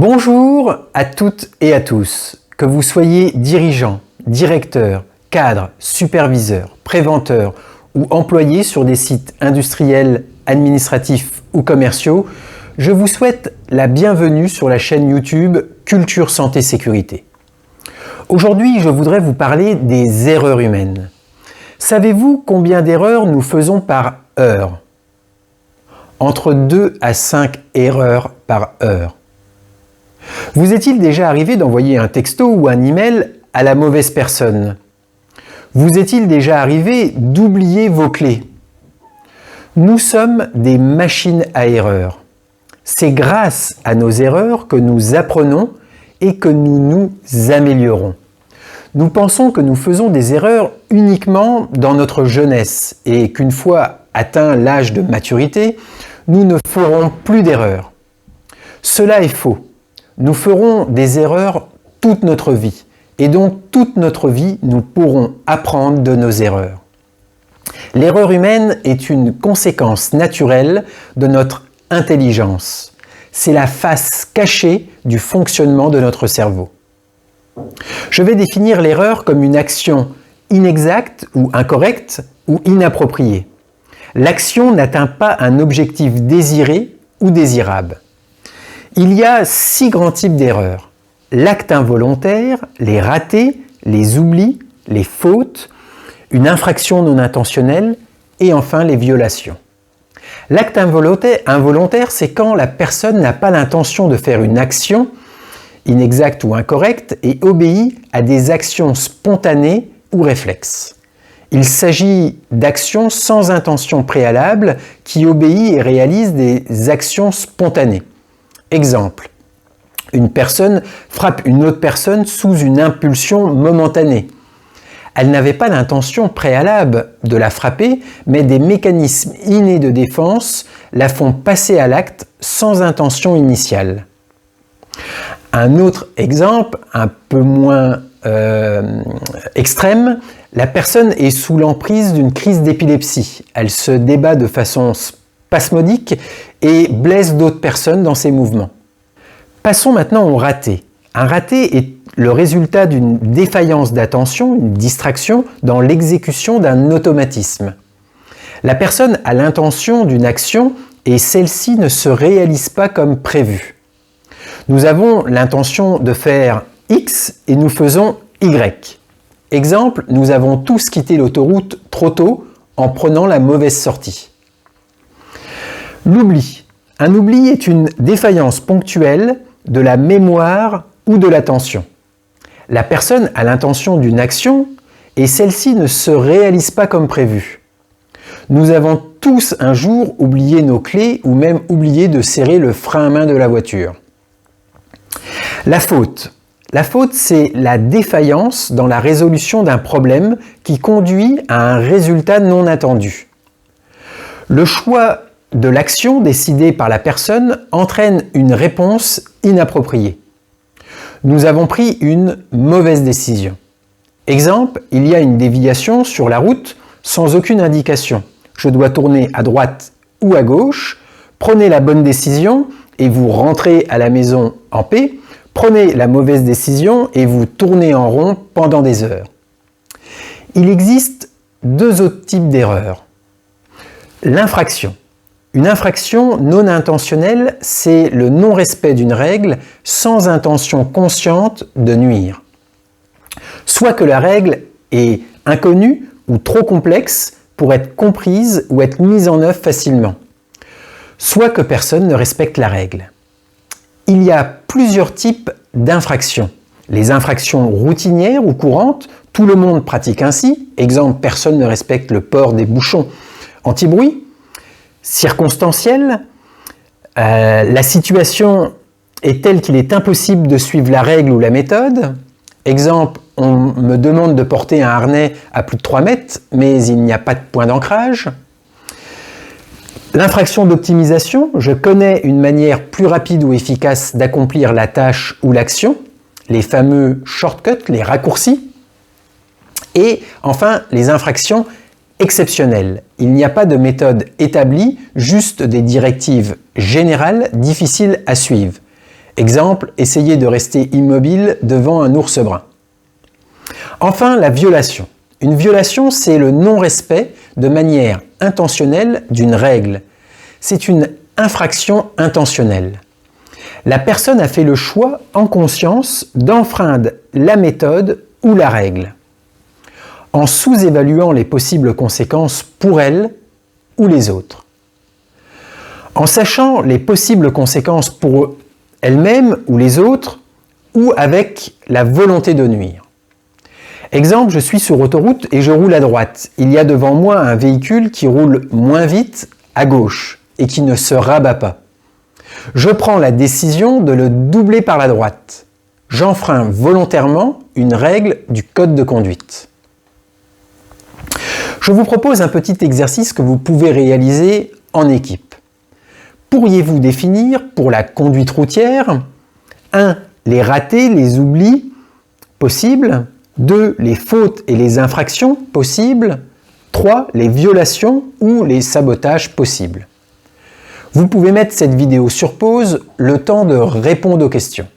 Bonjour à toutes et à tous, que vous soyez dirigeant, directeur, cadre, superviseur, préventeur ou employé sur des sites industriels, administratifs ou commerciaux, je vous souhaite la bienvenue sur la chaîne YouTube Culture Santé Sécurité. Aujourd'hui, je voudrais vous parler des erreurs humaines. Savez-vous combien d'erreurs nous faisons par heure? Entre 2 à 5 erreurs par heure. Vous est-il déjà arrivé d'envoyer un texto ou un email à la mauvaise personne? Vous est-il déjà arrivé d'oublier vos clés? Nous sommes des machines à erreurs. C'est grâce à nos erreurs que nous apprenons et que nous nous améliorons. Nous pensons que nous faisons des erreurs uniquement dans notre jeunesse et qu'une fois atteint l'âge de maturité, nous ne ferons plus d'erreurs. Cela est faux. Nous ferons des erreurs toute notre vie et donc toute notre vie, nous pourrons apprendre de nos erreurs. L'erreur humaine est une conséquence naturelle de notre intelligence. C'est la face cachée du fonctionnement de notre cerveau. Je vais définir l'erreur comme une action inexacte ou incorrecte ou inappropriée. L'action n'atteint pas un objectif désiré ou désirable. Il y a 6 grands types d'erreurs. L'acte involontaire, les ratés, les oublis, les fautes, une infraction non intentionnelle et enfin les violations. L'acte involontaire, c'est quand la personne n'a pas l'intention de faire une action inexacte ou incorrecte et obéit à des actions spontanées ou réflexes. Il s'agit d'actions sans intention préalable qui obéissent et réalisent des actions spontanées. Exemple, une personne frappe une autre personne sous une impulsion momentanée. Elle n'avait pas l'intention préalable de la frapper, mais des mécanismes innés de défense la font passer à l'acte sans intention initiale. Un autre exemple, un peu moins extrême, la personne est sous l'emprise d'une crise d'épilepsie. Elle se débat de façon spasmodique et blesse d'autres personnes dans ses mouvements. Passons maintenant au raté. Un raté est le résultat d'une défaillance d'attention, une distraction dans l'exécution d'un automatisme. La personne a l'intention d'une action et celle-ci ne se réalise pas comme prévu. Nous avons l'intention de faire X et nous faisons Y. Exemple, nous avons tous quitté l'autoroute trop tôt en prenant la mauvaise sortie. L'oubli. Un oubli est une défaillance ponctuelle de la mémoire ou de l'attention. La personne a l'intention d'une action et celle-ci ne se réalise pas comme prévu. Nous avons tous un jour oublié nos clés ou même oublié de serrer le frein à main de la voiture. La faute. La faute, c'est la défaillance dans la résolution d'un problème qui conduit à un résultat non attendu. Le choix de l'action décidée par la personne entraîne une réponse inappropriée. Nous avons pris une mauvaise décision. Exemple, il y a une déviation sur la route sans aucune indication. Je dois tourner à droite ou à gauche. Prenez la bonne décision et vous rentrez à la maison en paix. Prenez la mauvaise décision et vous tournez en rond pendant des heures. Il existe 2 autres types d'erreurs. L'infraction. Une infraction non intentionnelle, c'est le non-respect d'une règle sans intention consciente de nuire. Soit que la règle est inconnue ou trop complexe pour être comprise ou être mise en œuvre facilement. Soit que personne ne respecte la règle. Il y a plusieurs types d'infractions. Les infractions routinières ou courantes, tout le monde pratique ainsi. Exemple, personne ne respecte le port des bouchons anti-bruit. Circonstancielle, la situation est telle qu'il est impossible de suivre la règle ou la méthode. Exemple, on me demande de porter un harnais à plus de 3 mètres, mais il n'y a pas de point d'ancrage. L'infraction d'optimisation, je connais une manière plus rapide ou efficace d'accomplir la tâche ou l'action, les fameux shortcuts, les raccourcis. Et enfin, les infractions exceptionnelles. Il n'y a pas de méthode établie, juste des directives générales difficiles à suivre. Exemple, essayez de rester immobile devant un ours brun. Enfin, la violation. Une violation, c'est le non-respect de manière intentionnelle d'une règle. C'est une infraction intentionnelle. La personne a fait le choix en conscience d'enfreindre la méthode ou la règle, en sous-évaluant les possibles conséquences pour elle ou les autres. En sachant les possibles conséquences pour elle-même ou les autres, ou avec la volonté de nuire. Exemple, je suis sur autoroute et je roule à droite. Il y a devant moi un véhicule qui roule moins vite à gauche et qui ne se rabat pas. Je prends la décision de le doubler par la droite. J'enfreins volontairement une règle du code de conduite. Je vous propose un petit exercice que vous pouvez réaliser en équipe. Pourriez-vous définir pour la conduite routière 1. Les ratés, les oublis possibles. 2. Les fautes et les infractions possibles. 3. Les violations ou les sabotages possibles. Vous pouvez mettre cette vidéo sur pause le temps de répondre aux questions.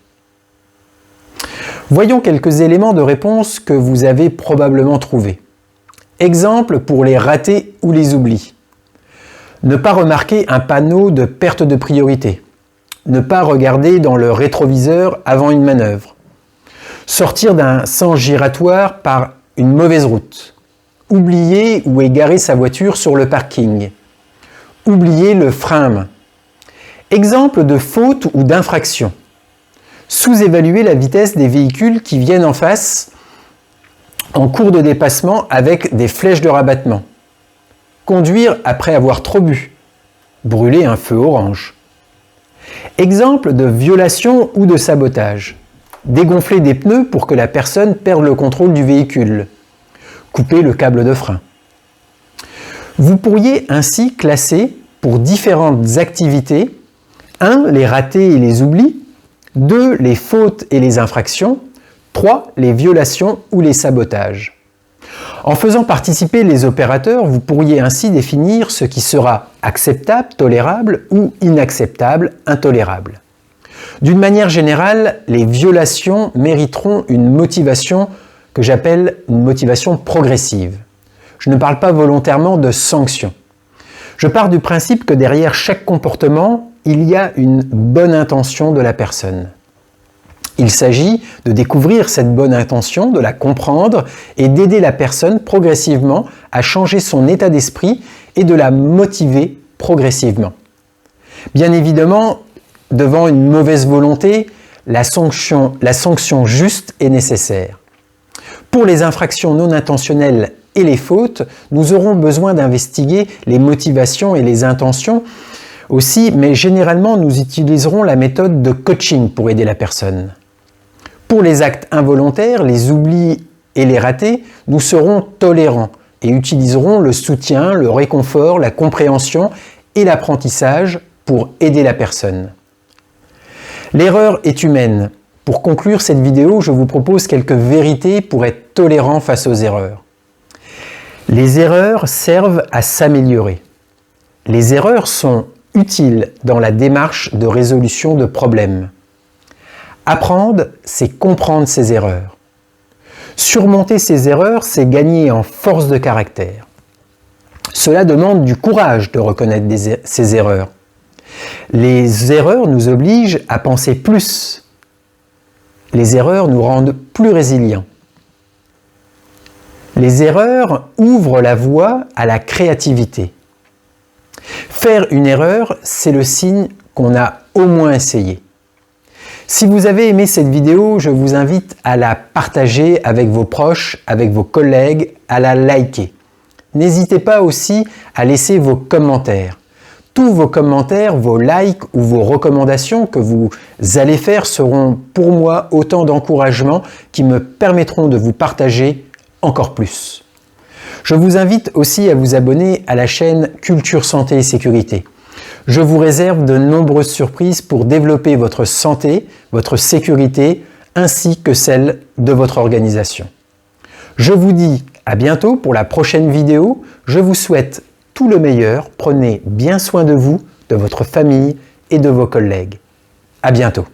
Voyons quelques éléments de réponse que vous avez probablement trouvés. Exemple pour les ratés ou les oublis. Ne pas remarquer un panneau de perte de priorité. Ne pas regarder dans le rétroviseur avant une manœuvre. Sortir d'un sens giratoire par une mauvaise route. Oublier ou égarer sa voiture sur le parking. Oublier le frein à main. Exemple de faute ou d'infraction. Sous-évaluer la vitesse des véhicules qui viennent en face en cours de dépassement avec des flèches de rabattement. Conduire après avoir trop bu. Brûler un feu orange. Exemple de violation ou de sabotage. Dégonfler des pneus pour que la personne perde le contrôle du véhicule. Couper le câble de frein. Vous pourriez ainsi classer pour différentes activités 1. Les ratés et les oublis. 2. Les fautes et les infractions. 3. Les violations ou les sabotages. En faisant participer les opérateurs, vous pourriez ainsi définir ce qui sera acceptable, tolérable ou inacceptable, intolérable. D'une manière générale, les violations mériteront une motivation que j'appelle une motivation progressive. Je ne parle pas volontairement de sanctions. Je pars du principe que derrière chaque comportement, il y a une bonne intention de la personne. Il s'agit de découvrir cette bonne intention, de la comprendre et d'aider la personne progressivement à changer son état d'esprit et de la motiver progressivement. Bien évidemment, devant une mauvaise volonté, la sanction juste est nécessaire. Pour les infractions non intentionnelles et les fautes, nous aurons besoin d'investiguer les motivations et les intentions aussi, mais généralement nous utiliserons la méthode de coaching pour aider la personne. Pour les actes involontaires, les oublis et les ratés, nous serons tolérants et utiliserons le soutien, le réconfort, la compréhension et l'apprentissage pour aider la personne. L'erreur est humaine. Pour conclure cette vidéo, je vous propose quelques vérités pour être tolérant face aux erreurs. Les erreurs servent à s'améliorer. Les erreurs sont utiles dans la démarche de résolution de problèmes. Apprendre, c'est comprendre ses erreurs. Surmonter ses erreurs, c'est gagner en force de caractère. Cela demande du courage de reconnaître ses erreurs. Les erreurs nous obligent à penser plus. Les erreurs nous rendent plus résilients. Les erreurs ouvrent la voie à la créativité. Faire une erreur, c'est le signe qu'on a au moins essayé. Si vous avez aimé cette vidéo, je vous invite à la partager avec vos proches, avec vos collègues, à la liker. N'hésitez pas aussi à laisser vos commentaires. Tous vos commentaires, vos likes ou vos recommandations que vous allez faire seront pour moi autant d'encouragements qui me permettront de vous partager encore plus. Je vous invite aussi à vous abonner à la chaîne Culture Santé et Sécurité. Je vous réserve de nombreuses surprises pour développer votre santé, votre sécurité, ainsi que celle de votre organisation. Je vous dis à bientôt pour la prochaine vidéo. Je vous souhaite tout le meilleur. Prenez bien soin de vous, de votre famille et de vos collègues. À bientôt.